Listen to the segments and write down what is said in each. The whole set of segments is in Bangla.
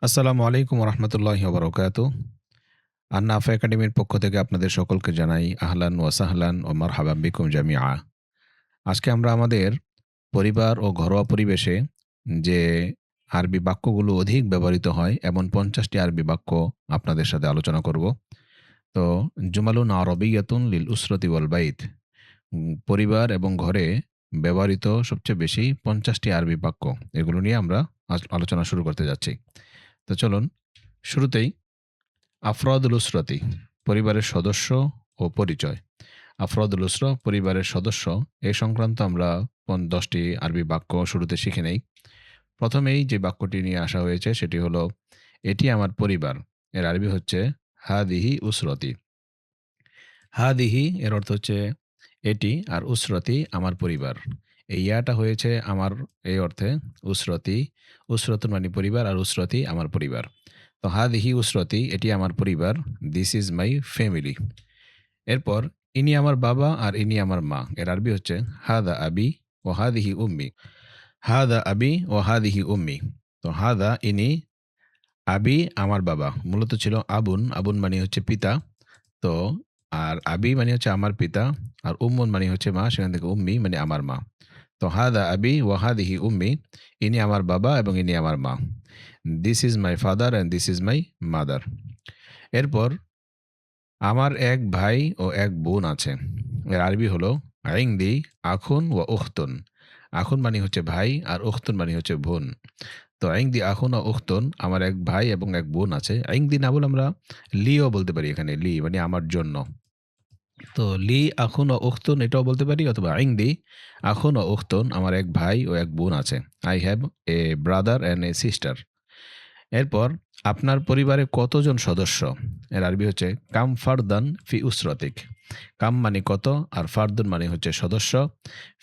আসসালামু আলাইকুম রহমতুল্লাহি ওবরাকাতু। আন্নাফা একাডেমির পক্ষ থেকে আপনাদের সকলকে জানাই আহলান ওয়া সাহলান ও মারহাবা বিকুম জামিআ। আজকে আমরা আমাদের পরিবার ও ঘরোয়া পরিবেশে যে আরবি বাক্যগুলো অধিক ব্যবহৃত হয় এমন ৫০টি আরবি বাক্য আপনাদের সাথে আলোচনা করব। তো জুমালুন আরবিয়াতুন লিল উসরতি ওয়াল বাইত, পরিবার এবং ঘরে ব্যবহৃত সবচেয়ে বেশি ৫০টি আরবি বাক্য, এগুলো নিয়ে আমরা আজ আলোচনা শুরু করতে যাচ্ছি। তো চলুন শুরুতেই আফরাদুল উসরতি, পরিবারের সদস্য ও পরিচয়। আফরাদুল উসরা, পরিবারের সদস্য, এ সংক্রান্ত আমরা ১০টি আরবি বাক্য শুরুতে শিখে নেই। প্রথমেই যে বাক্যটি নিয়ে আসা হয়েছে সেটি হলো, এটি আমার পরিবার। এর আরবি হচ্ছে হাদিহি উসরতি। হাদিহি এর অর্থ হচ্ছে এটি, আর উসরতি আমার পরিবার। এই ইয়াটা হয়েছে আমার এই অর্থে, উসরতি, উসরতুন মানে পরিবার, আর উসরতি আমার পরিবার। তো হাদিহি উসরতি, এটি আমার পরিবার। This is my family. এরপর ইনি আমার বাবা আর ইনি আমার মা। এর আরবি হচ্ছে হাদা আবি ও হাদিহি উম্মি। হাদা আবি ও হাদিহি উম্মি। তো হাদা ইনি, আবি আমার বাবা, মূলত ছিল আবুন। আবুন মানে হচ্ছে পিতা। তো আর আবি মানে হচ্ছে আমার পিতা, আর উম্মুন মানে হচ্ছে মা, সেখান থেকে উম্মি মানে আমার মা। তো হাদা আবি ও হাদিহি উম্মি, ইনি আমার বাবা এবং ইনি আমার মা। This is my father and this is my mother. এরপর আমার এক ভাই ও এক বোন আছে। এর আরবি হলো আইংদি আখুন ও উখতুন। আখুন মানে হচ্ছে ভাই, আর উখতুন মানে হচ্ছে বোন। তো আইংদি আখুন ও উখতুন, আমার এক ভাই এবং এক বোন আছে। আইংদি না বলে আমরা লিও বলতে পারি, এখানে লি মানে আমার জন্য। তো লি আখুন ও উখতুন এটাও বলতে পারি, অথবা আইংদি আখুন ও উখতুন, আমার এক ভাই ও এক বোন আছে। I have a brother and a sister. এরপর আপনার পরিবারে কতজন সদস্য? এর আরবি হচ্ছে কাম ফারদান ফি উসরতিক। কাম মানে কত, আর ফারদুন মানে হচ্ছে সদস্য,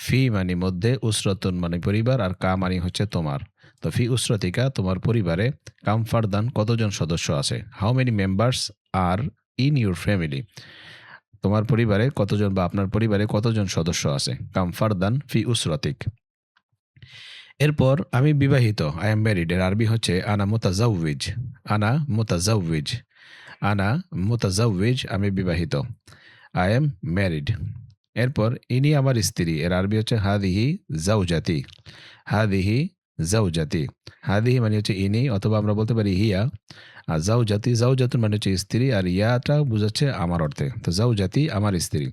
ফি মানে মধ্যে, উসরতুন মানে পরিবার, আর কা মানে হচ্ছে তোমার। তো ফি উসরতিকা, তোমার পরিবারে, কাম ফারদান কতজন সদস্য আছে, how many members are in your family. তোমার পরিবারে কতজন বা আপনার পরিবারে কতজন সদস্য আছে, কাম ফারদান ফি উসরতিক। এরপর আমি বিবাহিত, আই এম ম্যারিড। এর আরবি হচ্ছে আনা মুতাজাউইজ। আনা মুতাজাউইজ। আনা মুতাজাউইজ, আমি বিবাহিত। I am married. এরপর ইনি আমার স্ত্রী। এর আরবি হচ্ছে হাদিহি জাউজাতি। হাদিহি জাউজাতি। হাদিহি মানে হচ্ছে ইনি, অথবা আমরা বলতে পারি হিয়া। আর জাউজাতি, জাউজাতুন মানে হচ্ছে স্ত্রী, আর ইয়াটা বোঝাচ্ছে আমার অর্থে। তো জাউজাতি আমার স্ত্রী।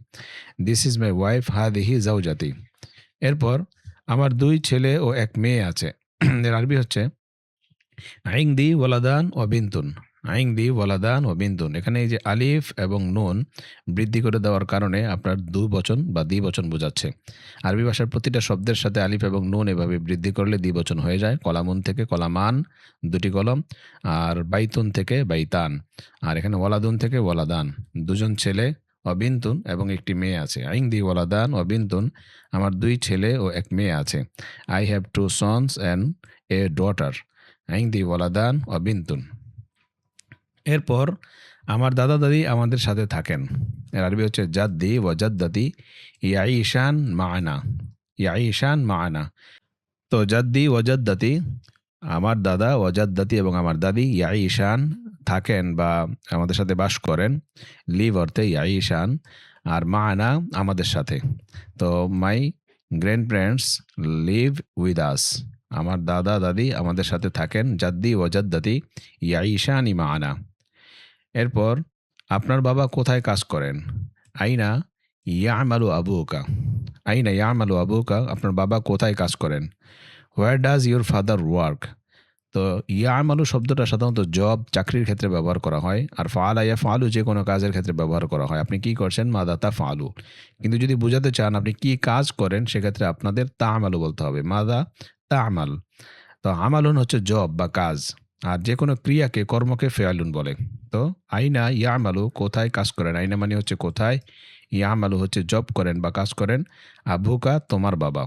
দিস ইজ মাই ওয়াইফ, হাদিহি জাউজাতি। এরপর আমার ২ ছেলে ও ১ মেয়ে আছে। এর আরবি হচ্ছে আইংদি ওয়ালাদান ও বিনতুন। আইংদি ওয়ালাদান ও বিনতুন। এখানে এই যে আলিফ এবং নুন বৃদ্ধি করে দেওয়ার কারণে আপনার দুবচন বা দ্বিবচন বোঝাচ্ছে। আরবি ভাষার প্রতিটা শব্দের সাথে আলিফ এবং নুন এভাবে বৃদ্ধি করলে দ্বিবচন হয়ে যায়। কলামুন থেকে কলামান, ২টি কলম, আর বাইতুন থেকে বাইতান। আর এখানে ওয়ালাদুন থেকে ওয়ালাদান, ২ জন ছেলে ও বিনতুন এবং ১টি মেয়ে আছে। আইংদি ওয়ালাদান ও বিনতুন, আমার ২ ছেলে ও ১ মেয়ে আছে। I have 2 sons and a daughter. আইংদি ওয়ালাদান ও বিনতুন। এরপর আমার দাদা দাদি আমাদের সাথে থাকেন। এর আরবি হচ্ছে জাদ্দি ও জাদ্দাতি ইয়াইশান মাআনা। ইয়াইশান মাআনা। তো জাদ্দি ও জাদ্দাতি, আমার দাদা ও জাদ্দাতি এবং আমার দাদি, ইয়াইশান থাকেন বা আমাদের সাথে বাস করেন। লিভ অর্থে ইয়াইশান, আর মাআনা আমাদের সাথে। তো মাই grand parents live with us. আমার দাদা দাদি আমাদের সাথে থাকেন। জাদ্দি ও জাদ্দাতি ইয়াইশানি মাআনা। এরপর আপনার বাবা কোথায় কাজ করেন? আইনা ইয়ামালু আবুকা। আইনা ইয়ামালু আবুকা, আপনার বাবা কোথায় কাজ করেন? Where does your father work? তো ইয়ামালু শব্দটা সাধারণত জব, চাকরির ক্ষেত্রে ব্যবহার করা হয়। আর ফাআলা ইয়াফআলু যে কোনো কাজের ক্ষেত্রে ব্যবহার করা হয়। আপনি কি করছেন? মাদা তাফআলু। কিন্তু যদি বোঝাতে চান আপনি কি কাজ করেন, সেক্ষেত্রে আপনাদের তা'মালু বলতে হবে। মাদা তা'মাল। তো আমালুন হচ্ছে জব বা কাজ, আর যে কোনো ক্রিয়াকে, কর্মকে ফেয়ালুন বলে। তো আইনা ইয়ামালু, কোথায় কাজ করেন। আইনা মানে হচ্ছে কোথায়, ইয়ামালু হচ্ছে জব করেন বা কাজ করেন। আবুকা তোমার বাবা।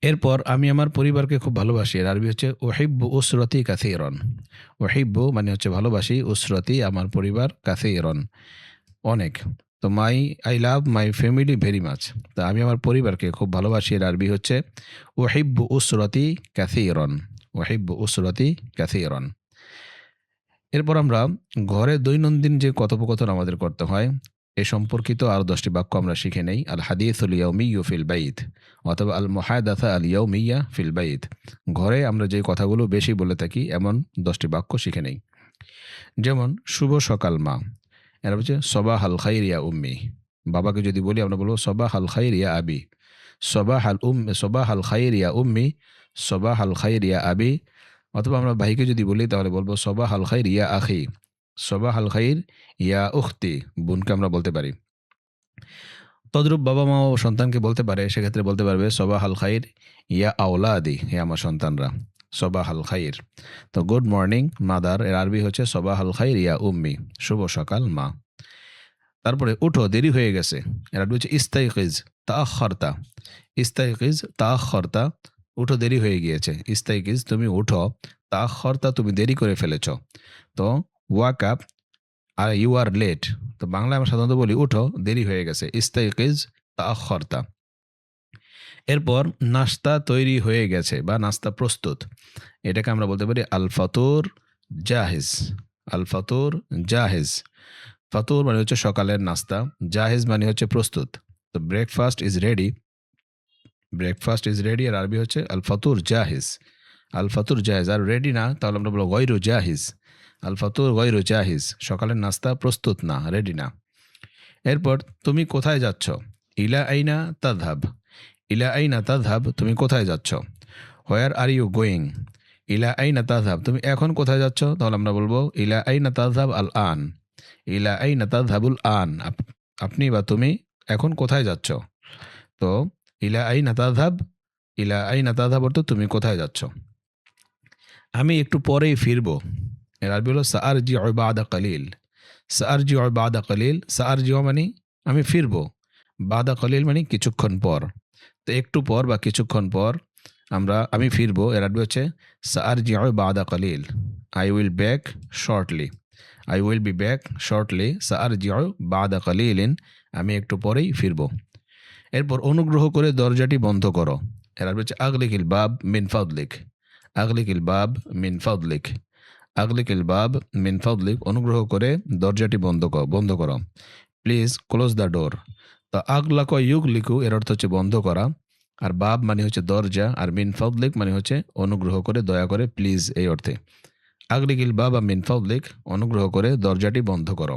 এরপর আমি আমার পরিবারকে খুব ভালোবাসি। এর আরবি হচ্ছে উহিব্বু উসরতি কাসীরান। উহিব্বু মানে হচ্ছে ভালোবাসি, উসরতি আমার পরিবার, কাসীরান অনেক। তো I love my family very much. তো আমি আমার পরিবারকে খুব ভালোবাসি। এর আরবি হচ্ছে উহিব্বু উসরতি কাসীরান। ওয়াহিব্বু উসরতি কাসীরান। এরপর আমরা ঘরে দৈনন্দিন যে কথোপকথন আমাদের করতে হয় এ সম্পর্কিত আরও 10টি বাক্য আমরা শিখে নেই। আল হাদিসুল ইয়াউমিয়্যু ফিল বাইত অথবা আল মুহাদাসা আল ইয়াউমিয়্যা ফিল বাইত। ঘরে আমরা যে কথাগুলো বেশি বলে থাকি এমন 10টি বাক্য শিখে নেই। যেমন শুভ সকাল মা, এরা হচ্ছে সবাহ আল খাইর ইয়া উম্মি। বাবাকে যদি বলি আমরা বলবো সবাহ আল খাইর ইয়া আবি, সবাহ আল খাইর ইয়া উম্মি, সবাহ আল খাইর ইয়া আবি। অথবা আমরা ভাইকে যদি বলি তাহলে বলবো সবাহ আল খাইর ইয়া আখি, সবাহ আল খাইর ইয়া উখতি। বোনকে আমরা বলতে পারি। তদ্রূপ বাবা মা ও সন্তানকে বলতে পারে, সেক্ষেত্রে বলতে পারবে সবাহ আল খাইর ইয়া আওলাদি, হে আমার সন্তানরা, সবাহ আল খাইর। তো গুড মর্নিং মাদার এর আরবি হচ্ছে সবাহ আল খাইর ইয়া উম্মি, শুভ সকাল মা। তারপরে উঠো দেরি হয়ে গেছে, এর আরবি হচ্ছে ইস্তাইকিজ তাআখারতা, ইস্তাইকিজ তাআখারতা, উঠো দেরি হয়ে গিয়েছে। ইস্তাইকিজ তুমি উঠো, তাআখারতা তুমি দেরি করে ফেলেছ। তো wake up are you are late. তো বাংলায় আমরা সাধারণত বলি উঠো দেরি হয়ে গেছে, ইস্তাইকিজ তাআখারতা। এরপর নাস্তা তৈরি হয়ে গেছে বা নাস্তা প্রস্তুত, এটাকে আমরা বলতে পারি আল ফাতুর জাহিজ, আল ফাতুর জাহিজ। ফাতুর মানে হচ্ছে সকালের নাস্তা, জাহিজ মানে হচ্ছে প্রস্তুত। তো breakfast is ready, breakfast is ready আর আরবি হচ্ছে আল ফাতুর জাহিজ, আল ফাতুর জাহিজ। আর রেডি না তাহলে আমরা বলবো গৈরু জাহিজ, আল ফাতুর গৈরু জাহিজ, সকালের নাস্তা প্রস্তুত না, রেডি না। এরপর তুমি কোথায় যাচ্ছ, ইলা আইনা তাযহাব, ইলা আইনা তাযহাব তুমি কোথায় যাচ্ছ। হোয়ার আর ইউ গোয়িং, ইলা আইনা তাযহাব তুমি এখন কোথায় যাচ্ছ, তাহলে আমরা বলবো ইলা আইনা তাযহাব আল আন, ইলা আইনা তাযহাবুল আন, আপনি বা তুমি এখন কোথায় যাচ্ছ। তো ইলা আইনা তাযহাব, ইলা আইনা তাযহাব অর্থ তুমি কোথায় যাচ্ছ। আমি একটু পরেই ফিরবো, এর আরবি হলো সাআরজিউ বা'দা কালিল, সাআরজিউ বা'দা কালিল, সাআরজিউ মানে আমি ফিরবো, বা'দা কালিল মানে কিছুক্ষণ পর। তো একটু পর বা কিছুক্ষণ পর আমি ফিরবো, এর আরবি হচ্ছে সাআরজিউ বা'দা কালিল, I will back shortly, I will be back shortly, সাআরজিউ বা'দা কালিলিন, আমি একটু পরেই ফিরবো। এরপর অনুগ্রহ করে দরজাটি বন্ধ করো, এর আরবি হচ্ছে আগলিকিল বাব মিন ফাদলিক, আগলিকিল বাব মিন ফাদলিক, আগলিকিল বাব মিন ফাদলিক, অনুগ্রহ করে দরজাটি বন্ধ করো। Please close the door. তো আগলাক ইউগলিকু এর অর্থ হচ্ছে বন্ধ করা, আর বাব মানে হচ্ছে দরজা, আর মিন ফাদলিক মানে হচ্ছে অনুগ্রহ করে, দয়া করে, প্লিজ এই অর্থে। আগলিকিল বাব মিন ফাদলিক, অনুগ্রহ করে দরজাটি বন্ধ করো।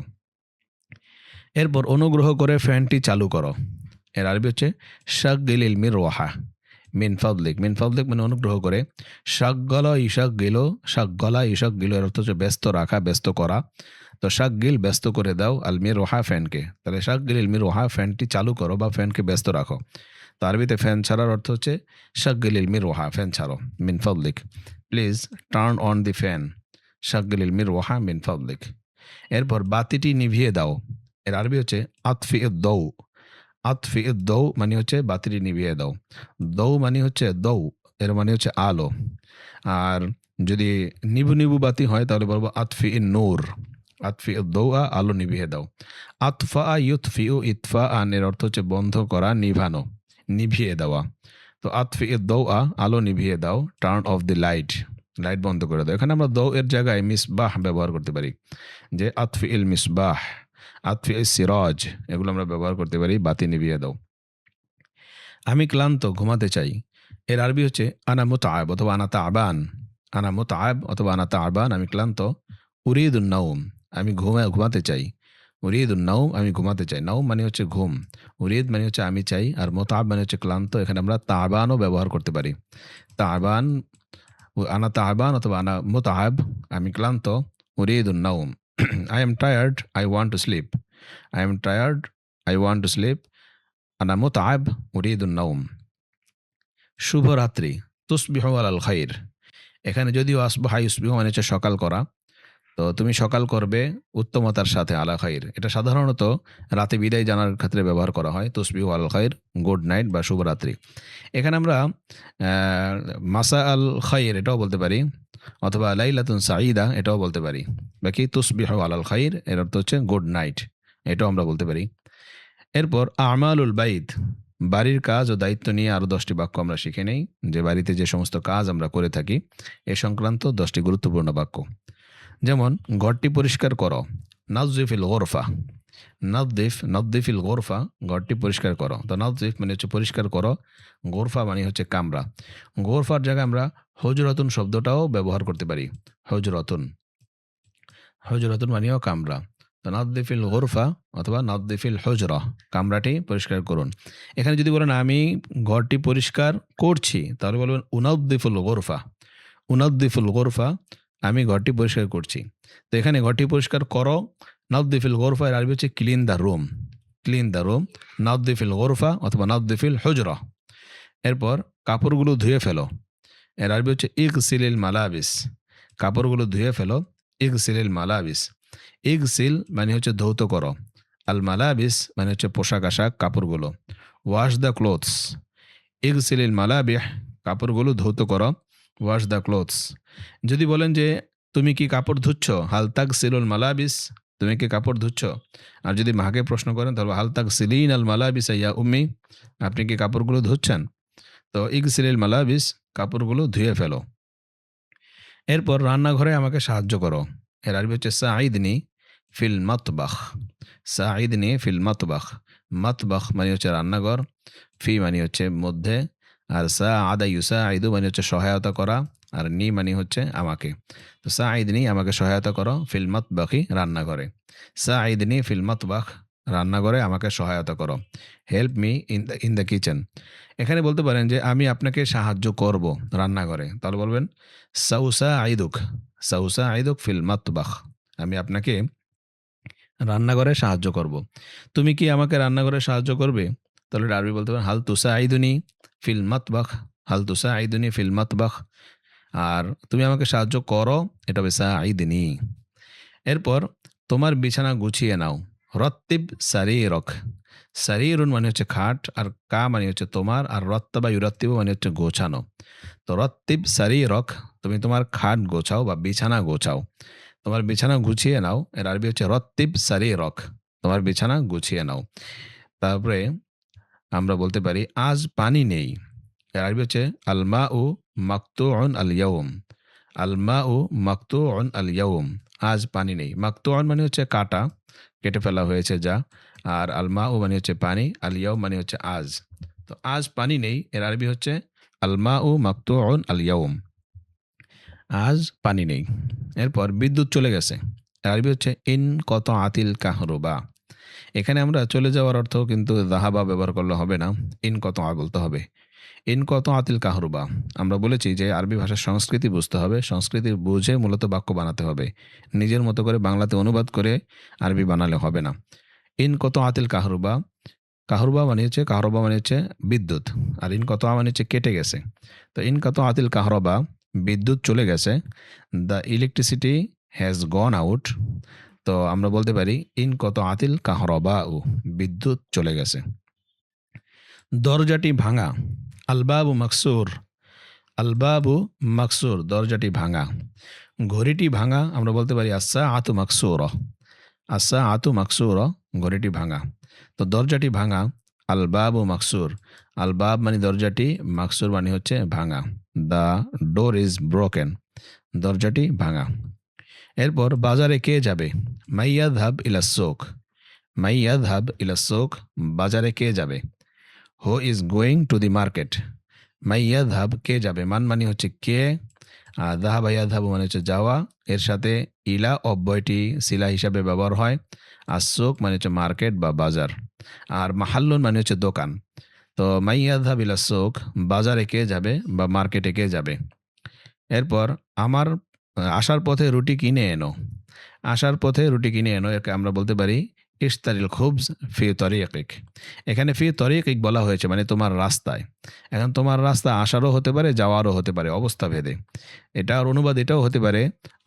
এরপর অনুগ্রহ করে ফ্যানটি চালু করো, এর আরবি হচ্ছে শাগগিলিল মিরওয়াহা মিন ফাদলিক, মিন ফাদলিক মানে অনুগ্রহ করে। শাগগলা ইশাক গিলো, শাগগলা ইশাক গিলো এর অর্থ হচ্ছে ব্যস্ত রাখা, ব্যস্ত করা। তো শাগগিল ব্যস্ত করে দাও আল মিরওয়াহা ফ্যানকে, তাহলে শাগগিলিল মিরওয়াহা ফ্যানটি চালু করো বা ফ্যানকে ব্যস্ত রাখো। তো আরবিতে ফ্যান ছাড়ার অর্থ হচ্ছে শাগগিলিল মিরওয়াহা, ফ্যান ছাড়ো, মিন ফাদলিক। Please turn on the fan, শাগগিলিল মিরওয়াহা মিন ফাদলিক। এরপর বাতিটি নিভিয়ে দাও, এর আরবি হচ্ছে আতফি দৌ, আতফি দৌ মানে হচ্ছে বাতিটি নিভিয়ে দাও। দৌ মানে হচ্ছে দৌ, এর মানে হচ্ছে আলো। আর যদি নিবু নিবু বাতি হয় তাহলে বলবো আতফি নূর, আতফি দৌ আলো নিভিয়ে দাও। আতফা ইউতফি ও ইতফা আন এর অর্থ হচ্ছে বন্ধ করা, নিভানো, নিভিয়ে দেওয়া। তো আতফি দৌ আলো নিভিয়ে দাও, turn of the light, light বন্ধ করে দাও। এখানে আমরা দৌ এর জায়গায় মিসবাহ ব্যবহার করতে পারি, যে আতফি ইল মিসবাহ, আতফি সিরাজ, এগুলো আমরা ব্যবহার করতে পারি, বাতি নিভিয়ে দাও। আমি ক্লান্ত, ঘুমাতে চাই, এর আরবি হচ্ছে আনা মুতাআব অথবা আনা তা'বান, আনা মুতাআব অথবা আনা তা'বান, আমি ক্লান্ত। উরিদুন নাওম, আমি ঘুমাতে চাই, উরিদুন নাওম আমি ঘুমাতে চাই, নাওম মানে হচ্ছে ঘুম, উরিদ মানে হচ্ছে আমি চাই, আর মুতাআব মানে হচ্ছে ক্লান্ত। এখানে আমরা তা'বানও ব্যবহার করতে পারি, তা'বান, আনা তা'বান অথবা আনা মুতাআব, আমি ক্লান্ত। উরিদুন নাওম, I am tired, I want to sleep, I am tired, I want to sleep, আনা মুতাআব উরিদুন নাওম। শুভরাত্রি, তুসবিহু আলাল খাইর, এখানে যদিও আসবাহা ইউসবিহু মানে হচ্ছে সকাল করা, তো তুমি সকাল করবে উত্তমতার সাথে, আলা খাইর এটা সাধারণত রাতে বিদায় জানার ক্ষেত্রে ব্যবহার করা হয়। তুসবিহু আলাল খাইর গুড নাইট বা শুভরাত্রি। এখানে আমরা মাসা আল খাইর এটাও বলতে পারি, অথবা লাইলাতুন সাঈদা এটাও বলতে পারি। বাকি তুসবিহু আলাল খাইর এর অর্থ হচ্ছে গুড নাইট, এটাও আমরা বলতে পারি। এরপর আমালুল বাইত, বাড়ির কাজ ও দায়িত্ব নিয়ে আরও 10টি বাক্য আমরা শিখে নেই, যে বাড়িতে যে সমস্ত কাজ আমরা করে থাকি এ সংক্রান্ত 10টি গুরুত্বপূর্ণ বাক্য। যেমন ঘরটি পরিষ্কার করো, নাযিফিল গোরফা। নদ্দিফিল গোরফা, ঘরটি পরিষ্কার করো। তো নদ্দিফ মানে হচ্ছে পরিষ্কার করো, গোরফা মানে হচ্ছে কামরা। গোরফার জায়গায় আমরা হুজরাতুন শব্দটাও ব্যবহার করতে পারি। হুজরাতুন, হুজরাতুন মানেও কামরা। তো নদ্দিফিল গোরফা অথবা নদ্দিফিল হুজরা, কামরাটি পরিষ্কার করুন। এখানে যদি বলেন আমি ঘরটি পরিষ্কার করছি, তাহলে বলবেন উনাদ্দিফুল গোরফা। উনাদ্দিফুল গোরফা, আমি ঘরটি পরিষ্কার করছি। তো এখানে ঘরটি পরিষ্কার করো, নাদ্দিফিল গোরফা এর আরবি হচ্ছে clean the room. Clean the room, নাদ্দিফিল গোরফা অথবা নাদ্দিফিল হুজরা। এরপর কাপড়গুলো ধুয়ে ফেলো, এর আরবি হচ্ছে ইগসিলিল মালাবিস। কাপড়গুলো ধুয়ে ফেলো, ইগসিলিল মালাবিস। ইগসিল মানে হচ্ছে ধৌত করো, আল মালাবিস মানে হচ্ছে পোশাক আশাক, কাপড়গুলো। ওয়াশ দ্য ক্লোথস, ইগসিলিল মালাবিহ, কাপড়গুলো ধৌত করো, ওয়াশ দ্য ক্লোথস। যদি বলেন যে তুমি কি কাপড় ধুচ্ছ, হাল তাক সিলুল মালাবিস, তুমি কি কাপড় ধুচ্ছ। আর যদি মাকে প্রশ্ন করেন তাহলে হাল তাক সিলিন আল মালাবিস ইয়া উম্মি, আপনি কি কাপড়গুলো ধুচ্ছেন। তো ইগসিলিল মালাবিস, কাপড়গুলো ধুয়ে ফেলো। এরপর রান্নাঘরে আমাকে সাহায্য করো, এর আরবি হচ্ছে সাঈদনি ফিল মাতবাখ। সাঈদনি ফিল মাতবাখ, মাতবাখ মানে হচ্ছে রান্নাঘর, ফি মানে হচ্ছে মধ্যে, আর সা আদা ইউসা আইদু মানে হচ্ছে সহায়তা করা, আর নি মানে হচ্ছে আমাকে। তো সাঈদনি আমাকে সহায়তা করো, ফিল মাতবাখি রান্নাঘরে। সাঈদনি ফিল মাতবাখ, রান্নাঘরে আমাকে সহায়তা করো। Help me in the kitchen. এখানে বলতে পারেন যে আমি আপনাকে সাহায্য করব রান্নাঘরে, তাহলে বলবেন সাউসা আইদুক, সাউসা আইদুক ফিল মাতবাখ, আমি আপনাকে রান্নাঘরে সাহায্য করব। তুমি কি আমাকে রান্নাঘরে সাহায্য করবে, তাহলে আরবি বলতে পারেন হাল তুসা আইদুনি ফিল মাতবাখ, হাল তুসা আইদুনি ফিল মাতবাখ। আর তুমি আমাকে সাহায্য করো, এটা হবে সা আইদিনী। এরপর তোমার বিছানা গুছিয়ে নাও, রত্তিব সারিরক। সারিরুন মানে হচ্ছে খাট, আর কা মানে হচ্ছে তোমার, আর রত্তাবা ইউরত্তিব মানে হচ্ছে গোছানো। তো রত্তিব সারিরক, তুমি তোমার খাট গোছাও বা বিছানা গোছাও। তোমার বিছানা গুছিয়ে নাও, এর আরবি হচ্ছে রত্তিব সারিরক, তোমার বিছানা গুছিয়ে নাও। তারপরে আমরা বলতে পারি আজ পানি নেই, এর আরবি হচ্ছে আলমা উ মাকতুউন আল ইয়াউম। আলমা উ মাকতুউন আল ইয়াউম, আজ পানি নেই। মাকতুউন মানে হচ্ছে কাটা, কেটে ফেলা হয়েছে যা, আর আলমা উ মানে হচ্ছে পানি, আল ইয়াউম মানে হচ্ছে আজ। তো আজ পানি নেই, এর আরবি হচ্ছে আলমা উ মাকতুউন আল ইয়াউম, আজ পানি নেই। এরপর বিদ্যুৎ চলে গেছে, এর আরবি হচ্ছে ইন কত আতিল কাহরুবা। এখানে আমরা চলে যাওয়ার অর্থ কিন্তু জাহাবা ব্যবহার করলে হবে না, ইন কত বলতে হবে। ইন কত আতিল কাহরুবা, আমরা বলেছি যে আরবি ভাষার সংস্কৃতি বুঝতে হবে, সংস্কৃতি বুঝে মূলত বাক্য বানাতে হবে, নিজের মতো করে বাংলাতে অনুবাদ করে আরবি বানালে হবে না। ইন কত আতিল কাহরুবা, কাহরুবা মানে হচ্ছে, কাহরবা মানে হচ্ছে বিদ্যুৎ, আর ইন কত মানে হচ্ছে কেটে গেছে। তো ইন কত আতিল কাহরবা, বিদ্যুৎ চলে গেছে। The electricity has gone out, তো আমরা বলতে পারি ইন কত আতিল কাহরবা ও, বিদ্যুৎ চলে গেছে। দরজাটি ভাঙা, আলবাবু মাকসুর। আলবাবু মাকসুর, দরজাটি ভাঙা। ঘড়িটি ভাঙা, আমরা বলতে পারি আসা আতু মাকসুর। আসা আতু মাকসুর, ঘড়িটি ভাঙা। তো দরজাটি ভাঙা, আলবাবু মাকসুর। আলবাব মানে দরজাটি, মাকসুর মানে হচ্ছে ভাঙা। দ্য ডোর ইজ ব্রোকেন, দরজাটি ভাঙা। এরপর বাজারে কে যাবে, মাইয়াদহাব ইলা সোক। মাইয়াদহাব ইলা সোক, বাজারে কে যাবে। Who is going to the market. মাইয়াদহাব, কে যাবে, মান মানে হচ্ছে কে, আর দাহাবা ইয়াদহাবু মানে হচ্ছে যাওয়া, এর সাথে ইলা অব্যয়টি সিলা হিসাবে ব্যবহার হয়। আর সোক মানে হচ্ছে মার্কেট বা বাজার, আর মাহাল্লুন মানে হচ্ছে দোকান। তো মাইয়াদহাব ইলা সোক, বাজারে কে যাবে বা মার্কেটে কে যাবে। এরপর আমার আসার পথে রুটি কিনে এনো। আসার পথে রুটি কিনে এনো, একে আমরা বলতে পারি ইশতারিল খুবজ ফি তরিকিক। এখানে ফি তরিকিক বলা হয়েছে মানে তোমার রাস্তায়। এখন তোমার রাস্তা আসারও হতে পারে, যাওয়ারও হতে পারে, অবস্থা ভেদে। এটার অনুবাদ এটাও হতে পারে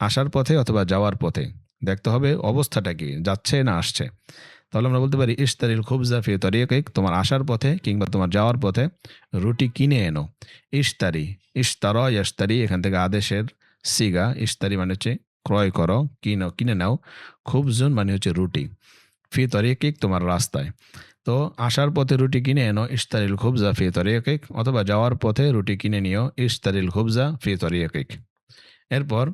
আসার পথে অথবা যাওয়ার পথে, দেখতে হবে অবস্থাটা কি, যাচ্ছে না আসছে। তাহলে আমরা বলতে পারি ইশতারিল খুবজা ফি তরিকিক, তোমার আসার পথে কিংবা তোমার যাওয়ার পথে রুটি কিনে এনো। ইশতারি, ইশতারা ইয়াশতারি, এখান থেকে আদেশের সিগা। ইশতারি মানে হচ্ছে ক্রয় করো, কিনো কিনে নাও। খুবজুন মানে হচ্ছে রুটি। ফি তরিকিক, তোমার রাস্তায়। তো আসার পথে রুটি কিনে এনো ইশতারিল খুবজা ফি তরিয়িক, অথবা যাওয়ার পথে রুটি কিনে নিও ইশতারিল খুবজা ফি তরিয়িক। এরপর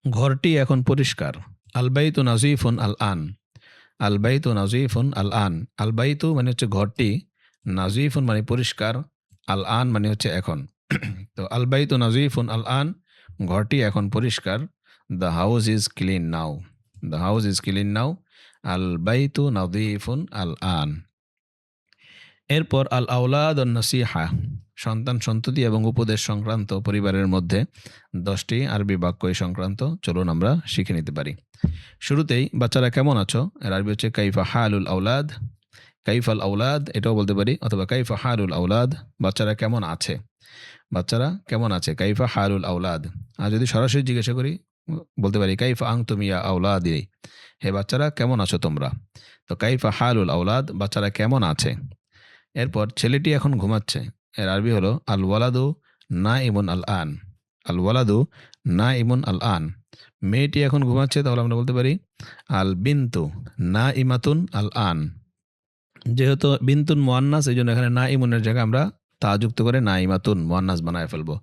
ঘরটি এখন পরিষ্কার। আলবাইতু নাজিফুন আল আন। আলবাইতু নাজিফুন আল আন। আলবাইতু মানে হচ্ছে ঘরটি, নাজিফুন মানে পরিষ্কার, আল আন মানে হচ্ছে এখন। তো আলবাইতু নাজিফুন আল আন, ঘরটি এখন পরিষ্কার। The house is clean now. The house is clean now. আলবাইতু নাজিফুন আল আন। এরপর আল আওলাদ ও নসিহা, সন্তান সন্ততি এবং উপদেশ সংক্রান্ত পরিবারের মধ্যে 10টি আরবি বাক্য এই সংক্রান্ত চলুন আমরা শিখে নিতে পারি। শুরুতেই বাচ্চারা কেমন আছো, এর আরবি হচ্ছে কাইফা হালুল আওলাদ। কাইফাল আওলাদ এটাও বলতে পারি, অথবা কাইফা হালুল আওলাদ, বাচ্চারা কেমন আছে। বাচ্চারা কেমন আছে, কাইফা হালুল আওলাদ। আর যদি সরাসরি জিজ্ঞাসা করি বলতে পারি কাইফা আনতুম ইয়া আওলাদি, হে বাচ্চারা কেমন আছো তোমরা। তো কাইফা হালুল আওলাদ, বাচ্চারা কেমন আছে। এরপর ছেলেটি এখন ঘুমাচ্ছে, এর আরবি হলো আল ওয়ালাদু না ইমুন আল আন। আল ওয়ালাদু না ইমুন আল আন, মেয়েটি এখন ঘুমাচ্ছে, তাহলে আমরা বলতে পারি আল বিন্তু না ইমাতুন আল আন। যেহেতু বিন্তুন মুয়ান্নাস, এই জন্য এখানে না ইমুনের জায়গায় আমরা তা যুক্ত করে না ইমাতুন মুয়ান্নাস বানায় ফেলবো।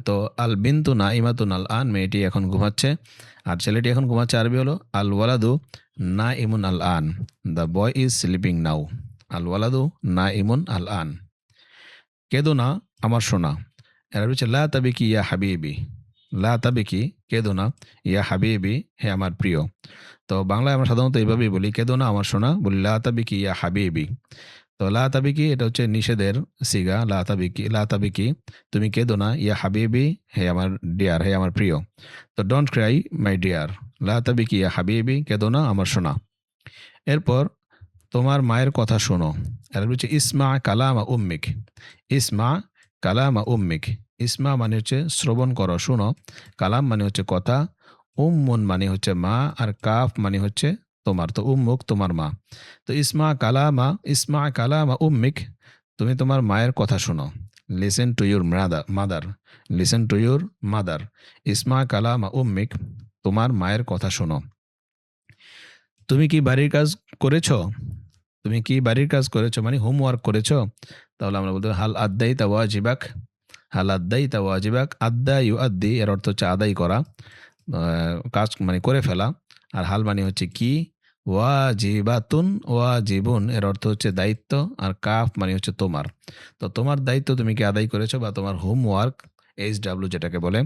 তো আল বিন্তু না ইমাতুন আল আন, মেয়েটি এখন ঘুমাচ্ছে। আর ছেলেটি এখন ঘুমাচ্ছে, আরবি হলো আল ওয়ালাদু না ইমুন আল আন। The boy is sleeping now. আল ওয়ালাদু না ইমুন আল আন। কেদো না আমার সোনা, এর হচ্ছে লা তাবিকি ইয়া হাবিবি। লা তাবিকি, কেদো না, ইয়া হাবিবি, হে আমার প্রিয়। তো বাংলায় আমরা সাধারণত এইভাবেই বলি, কেদো না আমার সোনা, বলি লা তাবিকি ইয়া হাবিবি। তো লা তাবিকি এটা হচ্ছে নিষেধের সিগা, লা তাবিকি, লা তাবিকি, তুমি কেদো না, ইয়া হাবিবি, হে আমার ডিয়ার, হে আমার প্রিয়। তো ডোন্ট ক্রাই মাই ডিয়ার, লা তাবিকি ইয়া হাবিবি, কেদো না আমার সোনা। এরপর তোমার মায়ের কথা শোনো, এর হচ্ছে ইসমা কালামা উম্মিক। ইসমা কালামা উম্মিক। ইসমা মানে হচ্ছে শ্রবণ করো, শুনো। কালাম মানে হচ্ছে কথা। উম্মুন মানে হচ্ছে মা, আর কাফ মানে হচ্ছে তোমার। তো উম্মুক তোমার মা। তো ইসমা কালামা উম্মিক, তুমি তোমার মায়ের কথা শোনো। Listen to your mother. Listen to your mother. ইসমা কালামা উম্মিক, তোমার মায়ের কথা শোনো। তুমি কি বাড়ির কাজ করেছো। তুমি কি বাড়ির কাজ করেছো মানে হোমওয়ার্ক করেছো। তাহলে আমরা বলতে হাল আদ্দাই তা ওয়াজিবাক। হাল আদ্দাই তা ওয়াজিবাক। আদ্দা ইউ আদ্দি, এর অর্থ হচ্ছে আদায় করা, কাজ মানে করে ফেলা। আর হাল মানে হচ্ছে কি। ওয়াজিবাতুন ওয়াজিবুন, এর অর্থ হচ্ছে দায়িত্ব। আর কাফ মানে হচ্ছে তোমার। তো তোমার দায়িত্ব তুমি কি আদায় করেছো, বা তোমার হোমওয়ার্ক, HW যেটাকে বলে,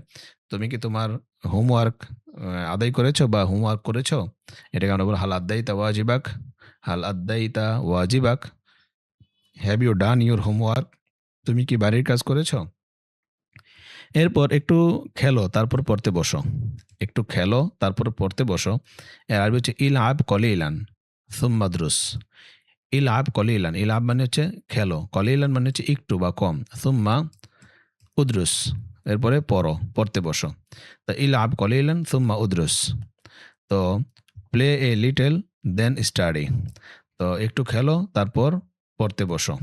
তুমি কি তোমার হোমওয়ার্ক আদায় করেছো বা হোমওয়ার্ক করেছো, এটাকে আমরা বলবো হাল আদ্দাই তা ওয়াজিবাক। হাল আদ্দাইতা ওয়াজিবাক, have you done your homework, তুমি কি বাড়ির কাজ করেছো। এরপর একটু খেলো তারপর পড়তে বসো। একটু খেলো তারপর পড়তে বসো, এর আরবি হচ্ছে ইল আব কলিলান সুম্মা দ্রুস। ইল আব কলিলান, ইল আব মানে হচ্ছে খেলো, কলিলান মানে হচ্ছে একটু বা কম, সুম্মা উদ্রুস, এরপরে পড়ো, পড়তে বসো। তো ইল আব কলিলান সুম্মা উদ্রুস। তো play a little then study, তো একটু খেলো তারপর পড়তে বসো।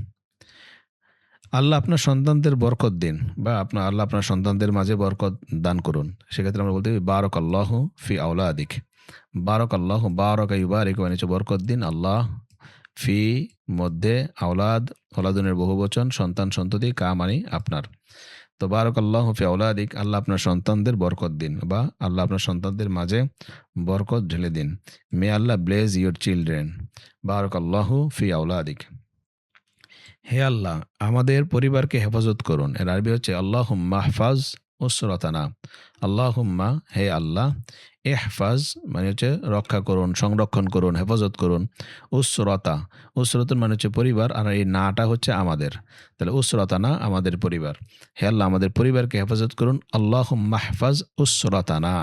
আল্লাহ আপনার সন্তানদের বরকত দিন, বা আল্লাহ আপনার সন্তানদের মাঝে বরকত দান করুন। সেক্ষেত্রে আমরা বলতে পারি বারক আল্লাহ ফি আওলাদিক। বারক আল্লাহ, বারক ইউবারিক মানে হচ্ছে বরকত দিন, আল্লাহ ফি মধ্যে, আওলাদ ওলাদুনের বহু বচন, সন্তান সন্ততি, কা মানে আপনার। তো বারক আল্লাহ ফি আওলাদিক, আল্লাহ আপনার সন্তানদের বরকত দিন, বা আল্লাহ আপনার সন্তানদের মাঝে বরকত ঢেলে দিন। মে আল্লাহ ব্লেজ ইউর চিলড্রেন। বারক আল্লাহ ফি আওলাদিক, হে আল্লাহ আমাদের পরিবারকে হেফাজত করুন। এর আরবি হচ্ছে আল্লাহুম্মা হফাজ উসরাতানা। আল্লাহুম্মা, হে আল্লাহ, ইহফাজ মানে হচ্ছে রক্ষা করুন, সংরক্ষণ করুন, হেফাজত করুন। উসরাতা, উসরাতুন মানে হচ্ছে পরিবার, আর এই নাটা হচ্ছে আমাদের। তাহলে উসরাতানা আমাদের পরিবার, হে আল্লাহ আমাদের পরিবারকে হেফাজত করুন। আল্লাহুম্মা হফাজ উসরাতানা,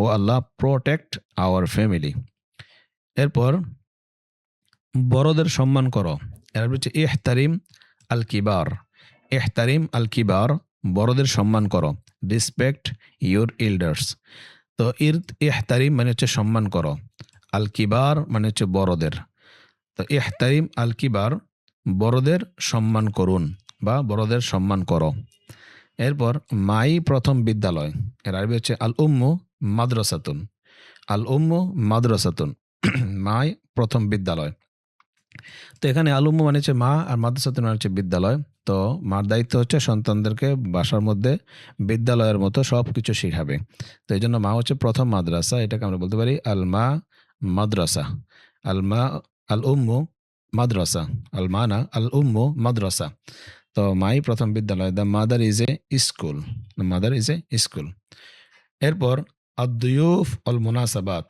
ও আল্লাহ প্রোটেক্ট আওয়ার ফ্যামিলি। এরপর বড়দের সম্মান করো, এর হচ্ছে ইহতারিম আল কিবার। ইহতারিম আল কিবার, বড়দের সম্মান করো। Respect your elders. তো ইহতারিম মানে হচ্ছে সম্মান করো, আল কিবার মানে হচ্ছে বড়দের। তো ইহতারিম আল কিবার, বড়দের সম্মান করুন বা বড়দের সম্মান করো। এরপর মাই প্রথম বিদ্যালয়, এর আরবি হচ্ছে আল উম্মু মাদ্রাসাতুন। আল উম্মু মাদ্রাসাতুন, মাই প্রথম বিদ্যালয়। তো এখানে আল-উম্মু মানে হচ্ছে মা, আর মাদ্রাসাতুন মানে হচ্ছে বিদ্যালয়। তো মার দায়িত্ব হচ্ছে সন্তানদেরকে বাসার মধ্যে বিদ্যালয়ের মতো সবকিছু শিখাবে। তো এইজন্য মা হচ্ছে প্রথম মাদ্রাসা। এটাকে আমরা বলতে পারি আল-মা মাদ্রাসা। আল-মা আল-উম্মু মাদ্রাসা। আল-মা না, আল-উম্মু মাদ্রাসা। তো মাই প্রথম বিদ্যালয়। The mother is a school. The mother is a school. এরপর আদ-দুয়ুফ অল মুনাসাবাত,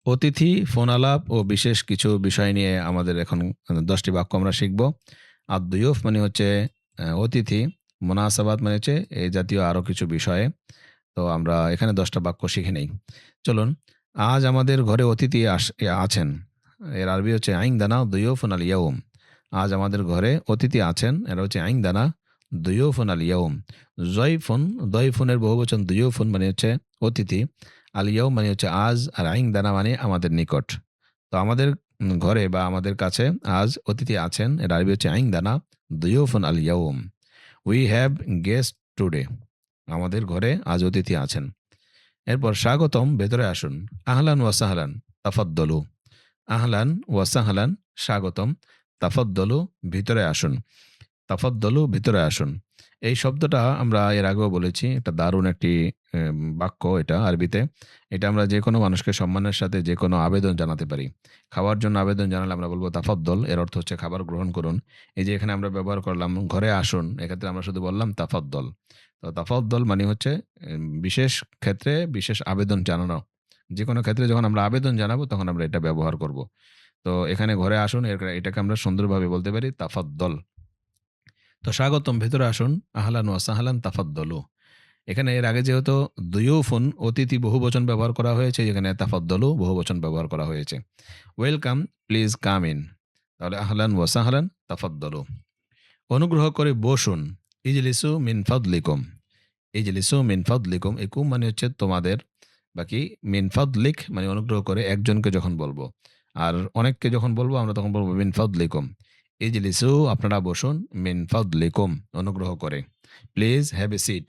অতিথি, ফোনালাপ ও বিশেষ কিছু বিষয় নিয়ে আমাদের এখন 10টি বাক্য আমরা শিখব। আদ-দুয়ুফ মানে হচ্ছে অতিথি, মুনাসাবাত মানে হচ্ছে এই জাতীয় আরও কিছু বিষয়ে। তো আমরা এখানে 10টা বাক্য শিখে নেই। চলুন, আজ আমাদের ঘরে অতিথি আছেন। এর আরবি হচ্ছে আইনদানা দুয়ুফুন আল ইয়াউম। আজ আমাদের ঘরে অতিথি আছেন, এরা হচ্ছে আইনদানা দুয়ুফুন আল ইয়াউম। জয়ফুন, দয়ফুনের বহুবচন দুয়ুফুন মানে হচ্ছে অতিথি, আল ইয়াউম মানে হচ্ছে আজ, আর আইনদানা মানে আমাদের নিকট। তো আমাদের ঘরে বা আমাদের কাছে আজ অতিথি আছেন, এর আরবি হচ্ছে আইনদানা দুয়ুফুন আল ইয়াউম। We have guest today. আমাদের ঘরে আজ অতিথি আছেন। এরপর স্বাগতম, ভেতরে আসুন। আহলান ওয়া সাহলান, তাফাদ্দলু। আহলান ওয়া সাহলান, স্বাগতম। তাফাদ্দলু, ভিতরে আসুন। তাফাদ্দলু, ভিতরে আসুন। এই শব্দটা আমরা এর আগেও বলেছি, এটা দারুণ একটি বাক্য এটা আরবিতে। এটা আমরা যে কোনো মানুষকে সম্মানের সাথে যে কোনো আবেদন জানাতে পারি। খাওয়ার জন্য আবেদন জানালে আমরা বলবো তাফাদ্দল, এর অর্থ হচ্ছে খাবার গ্রহণ করুন। এই যে এখানে আমরা ব্যবহার করলাম ঘরে আসুন, এক্ষেত্রে আমরা শুধু বললাম তাফাদ্দল। তো তাফাদ্দল মানে হচ্ছে বিশেষ ক্ষেত্রে বিশেষ আবেদন জানানো। যে কোনো ক্ষেত্রে যখন আমরা আবেদন জানাবো তখন আমরা এটা ব্যবহার করব। তো এখানে ঘরে আসুন, এটাকে আমরা সুন্দরভাবে বলতে পারি তাফাদ্দল। তো স্বাগতম, ভেতরে আসুন। আহলান ওয়া সাহলান, তাফাদ্দলু। এখানে এর আগে যেহেতু দুয়ুফুন অতিথি বহুবচন ব্যবহার করা হয়েছে, এখানে তাফাদ্দলু বহুবচন ব্যবহার করা হয়েছে। Welcome, please come in. তাহলে আহলান ওয়া সাহলান, তাফাদ্দলু। অনুগ্রহ করে বসুন। ইজলিসু মিন ফাদলিকুম। ইজলিসু মিন ফাদলিকুম, ইকুম মানে হচ্ছে তোমাদের, বাকি মিন ফাদলিক মানে অনুগ্রহ করে একজনকে যখন বলবো, আর অনেককে যখন বলবো আমরা তখন বলবো মিন ফাদলিকুম। ইজলিসু, আপনারা বসুন, মিন ফাদলিকুম, অনুগ্রহ করে। প্লিজ হ্যাভ এ সিট,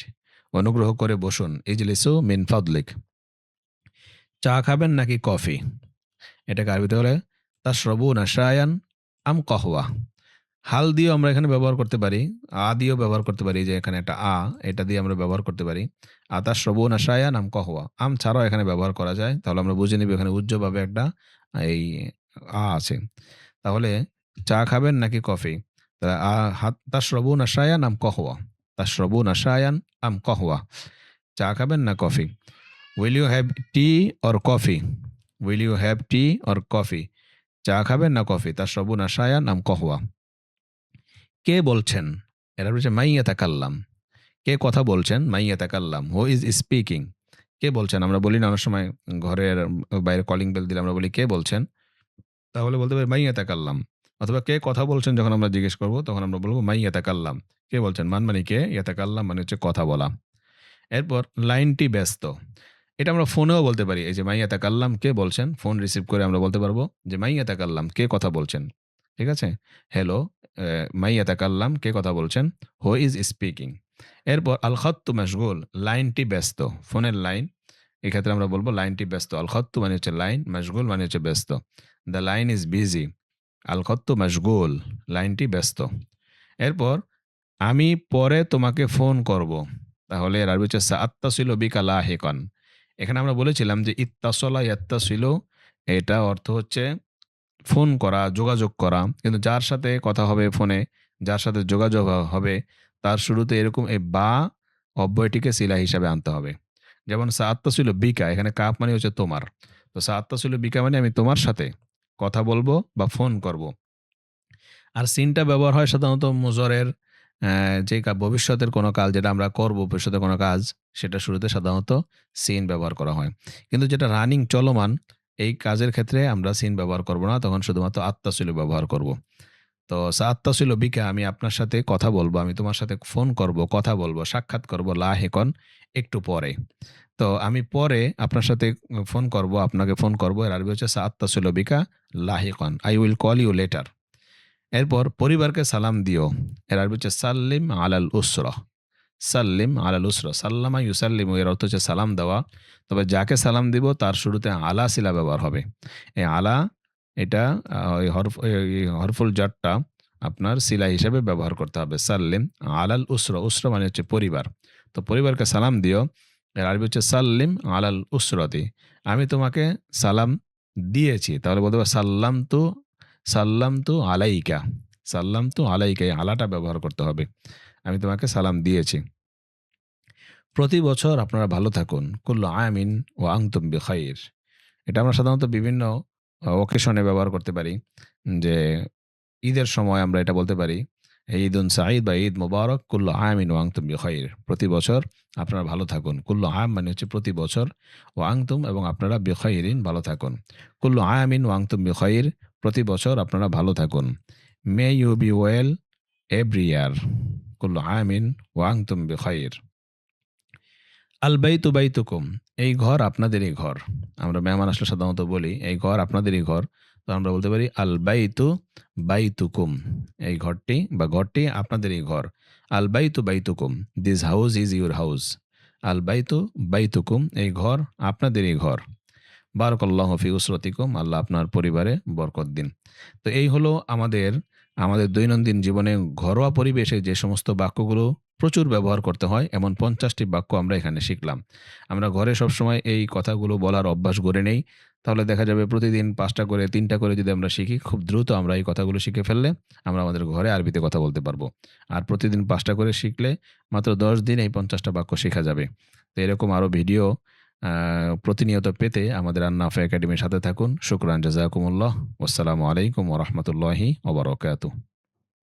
অনুগ্রহ করে বসুন। ইজলিসু মিন ফাদলিক। চা খাবেন নাকি কফি? এটাকে আরবিতে বলে তাশরাবুনা শায়ান আম কহওয়া। হাল দিয়েও আমরা এখানে ব্যবহার করতে পারি, আ দিয়েও ব্যবহার করতে পারি, যে এখানে একটা আ, এটা দিয়ে আমরা ব্যবহার করতে পারি। তাশরাবুনা শায়ান আম কহওয়া, আম ছাড়াও এখানে ব্যবহার করা যায়। তাহলে আমরা বুঝে নিব এখানে উজ্জ্বভাবে একটা এই আছে। তাহলে চা খাবেন নাকি কফি? তাশরাবুনা শায়ান আম কহওয়া। তাশরাবুনা শায়ান আম কহওয়া, চা খাবেন না coffee? Will you have tea or coffee? Will you have tea or coffee, চা খাবেন না কফি? তাশরাবুনা শায়ান আম কহওয়া। কে বলছেন? এরা হচ্ছে মাই ইয়াতাকাল্লাম। কে কথা বলছেন? মাই ইয়াতাকাল্লাম। Who is speaking. কে বলছেন? আমরা বলি না অনেক সময় ঘরের বাইরে কলিং বেল দিলে আমরা বলি কে বলছেন? তাহলে বলতে পারি মাই ইয়াতাকাল্লাম। অথবা কে কথা বলছেন যখন আমরা জিজ্ঞেস করব তখন আমরা বলব মাই ইয়াতাকাল্লাম। কে বলছেন? মানে কে, ইয়াতাকাল্লাম মানে হচ্ছে কথা বলা। এরপর লাইনটি ব্যস্ত। এটা আমরা ফোনেও বলতে পারি। এই যে মাই ইয়াতাকাল্লাম, কে বলছেন? ফোন রিসিভ করে আমরা বলতে পারবো যে মাই ইয়াতাকাল্লাম, কে কথা বলছেন? ঠিক আছে? হ্যালো, মাই ইয়াতাকাল্লাম, কে কথা বলছেন? Who is speaking. এরপর আল খাত্তু মাশগুল, লাইনটি ব্যস্ত। ফোনের লাইন, এক্ষেত্রে আমরা বলবো লাইনটি ব্যস্ত। আল খাত্তু মানে হচ্ছে লাইন, মাশগুল মানে হচ্ছে ব্যস্ত। The line is busy. আল খাত্তু মাশগুল, লাইনটি ব্যস্ত। এরপর আমি পরে তোমাকে ফোন করব। তাহলে এর আরবি হচ্ছে সাআত্তাসিলু বিকা লাহিকান। এখানে আমরা বলেছিলাম যে ইত্তাসলা ইয়াত্তাসিলু, এটা অর্থ হচ্ছে ফোন করা, যোগাযোগ করা। কিন্তু যার সাথে কথা হবে ফোনে, যার সাথে যোগাযোগ হবে, তার শুরুতে এরকম এই বা অব্যয়টিকে সিলা হিসাবে আনতে হবে। যেমন সাআত্তাসিলু বিকা, এখানে কাফ মানে হচ্ছে তোমার। তো সাআত্তাসিলু বিকা মানে আমি তোমার সাথে কথা বলবো বা ফোন করব। আর সিনটা ব্যবহার হয় সাধারণত মুজরের যে ভবিষ্যতের কোনো কাজ যেটা আমরা করব, ভবিষ্যতের কোনো কাজ, সেটা শুরুতে সাধারণত সিন ব্যবহার করা হয়। কিন্তু যেটা রানিং চলমান, এই কাজের ক্ষেত্রে আমরা সিন ব্যবহার করব না, তখন শুধুমাত্র আত্তাসিলু ব্যবহার করব। তো সাআত্তাসিলু বিকা, আমি আপনার সাথে কথা বলবো, আমি তোমার সাথে ফোন করব, কথা বলবো, সাক্ষাৎ করব, লাহিকন, একটু পরে। তো আমি পরে আপনার সাথে ফোন করব, আপনাকে ফোন করব, এর আরবি হচ্ছে সাআত্তাসিলু বিকা লাহিকন, I will call you later. এরপর পরিবারকে সালাম দিও, এর আরবি হচ্ছে সাল্লিম আলাল উসরা। সাল্লিম আলাল উসরা, সাল্লামা ইউসাল্লিমু, এর অর্থ হচ্ছে সালাম দেওয়া। তবে যাকে সালাম দিব তার শুরুতে আলা সিলা ব্যবহার হবে। এই আলা এটা ওই হরফুল জারটা আপনার সিলা হিসেবে ব্যবহার করতে হবে। সাল্লিম আলাল উসরা, উসরা মানে হচ্ছে পরিবার। তো পরিবারকে সালাম দিও। এর আরবি হচ্ছে সাল্লিম আলাল উসরতি। আমি তোমাকে সালাম দিয়েছি। তাহলে বলতে হবে সাল্লামতু আলাইকা। সাল্লামতু আলাইকা, এই আলাটা ব্যবহার করতে হবে। আমি তোমাকে সালাম দিয়েছি। প্রতি বছর আপনারা ভালো থাকুন। কুল্লু আমিন ওয়া আনতুম বিখাইর। এটা আমরা সাধারণত বিভিন্ন অকেশনে ব্যবহার করতে পারি। যে ঈদের সময় আমরা এটা বলতে পারি, ঈদুন সাঈদ বা ঈদ মুবারক, কুল্লু আমিন ওয়া আনতুম বিখাইর। প্রতি বছর আপনারা ভালো থাকুন। কুল্লু আম মানে হচ্ছে প্রতি বছর, ওয়া আনতুম এবং আপনারা বিখাইরিন ভালো থাকুন। কুল্লু আমিন ওয়া আনতুম বিখাইর, প্রতি বছর আপনারা ভালো থাকুন। May you be well every year. কুল্লু আমিন ওয়া আনতুম বিখাইর। আল বাইতু বাইতুকুম, এই ঘর আপনাদেরই ঘর। আমরা মেহমান আসলে সাধারণত বলি এই ঘর আপনাদেরই ঘর। তো আমরা বলতে পারি আল বাইতু বাইতুকুম, এই ঘরটি বা ঘরটি আপনাদেরই ঘর। আল বাইতু বাইতুকুম, this house is your house. আল বাইতু বাইতুকুম, এই ঘর আপনাদেরই ঘর। বারাকাল্লাহু ফি উসরাতিকুম, আল্লাহ আপনার পরিবারে বরকত দিন। তো এই হলো আমাদের দৈনন্দিন জীবনে ঘরোয়া পরিবেশে যে সমস্ত বাক্যগুলো প্রচুর ব্যবহার করতে হয়, এমন 50টি বাক্য আমরা এখানে শিখলাম। আমরা ঘরে সবসময় এই কথাগুলো বলার অভ্যাস গড়ে নেই। তাহলে দেখা যাবে প্রতিদিন 5টা করে 3টা করে যদি আমরা শিখি, খুব দ্রুত আমরা এই কথাগুলো শিখে ফেললে আমরা আমাদের ঘরে আরবিতে কথা বলতে পারবো। আর প্রতিদিন 5টা করে শিখলে মাত্র 10 দিন এই 50টা বাক্য শেখা যাবে। তো এরকম আরও ভিডিও প্রতিনিয়ত পেতে আমাদের আন-নাফি একাডেমির সাথে থাকুন। শুকরান, জাযাকুমুল্লাহ। ওয়াসসালামু আলাইকুম ওয়া রাহমাতুল্লাহি ওয়া বারাকাতুহু।